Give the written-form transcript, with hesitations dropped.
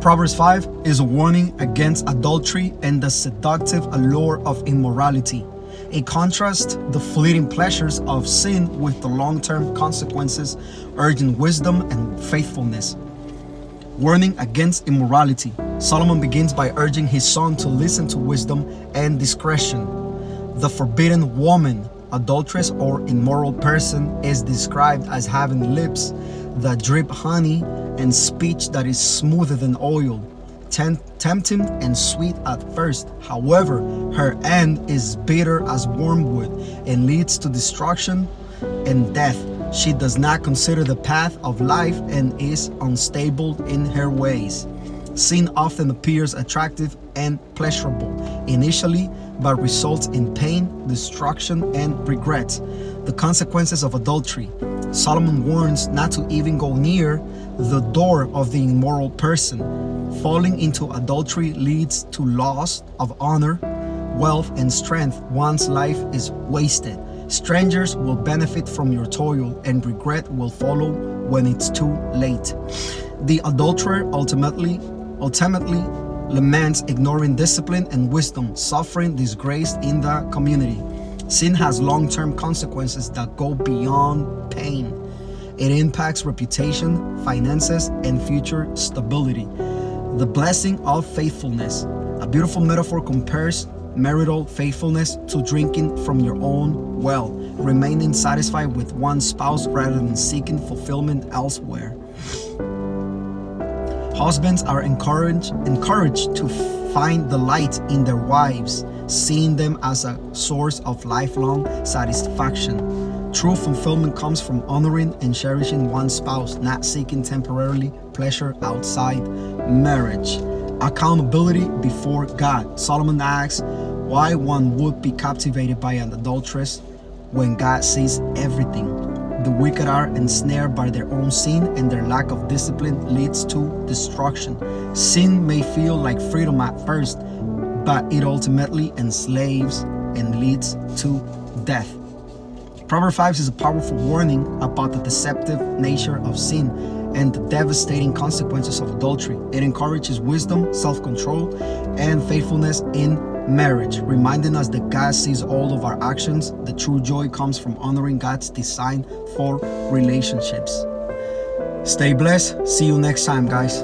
Proverbs 5 is a warning against adultery and the seductive allure of immorality. It contrasts the fleeting pleasures of sin with the long-term consequences, urging wisdom and faithfulness. Warning against immorality. Solomon begins by urging his son to listen to wisdom and discretion. The forbidden woman, adulteress or immoral person, is described as having lips that drip honey and speech that is smoother than oil, tempting and sweet at first. However, her end is bitter as wormwood and leads to destruction and death. She does not consider the path of life and is unstable in her ways. Sin often appears attractive and pleasurable initially, but results in pain, destruction, and regret. The consequences of adultery. Solomon warns not to even go near the door of the immoral person. Falling into adultery leads to loss of honor, wealth, and strength. One's life is wasted. Strangers will benefit from your toil, and regret will follow when it's too late. The adulterer ultimately laments ignoring discipline and wisdom, suffering disgrace in the community. Sin has long-term consequences that go beyond pain. It impacts reputation, finances, and future stability. The blessing of faithfulness. A beautiful metaphor compares marital faithfulness to drinking from your own well, remaining satisfied with one spouse rather than seeking fulfillment elsewhere. Husbands are encouraged to find the light in their wives, seeing them as a source of lifelong satisfaction. True fulfillment comes from honoring and cherishing one's spouse, not seeking temporary pleasure outside marriage. Accountability before God. Solomon asks why one would be captivated by an adulteress when God sees everything. The wicked are ensnared by their own sin, and their lack of discipline leads to destruction. Sin may feel like freedom at first, but it ultimately enslaves and leads to death. Proverbs 5 is a powerful warning about the deceptive nature of sin and the devastating consequences of adultery. It encourages wisdom, self-control, and faithfulness in marriage, reminding us that God sees all of our actions. The true joy comes from honoring God's design for relationships. Stay blessed. See you next time, guys.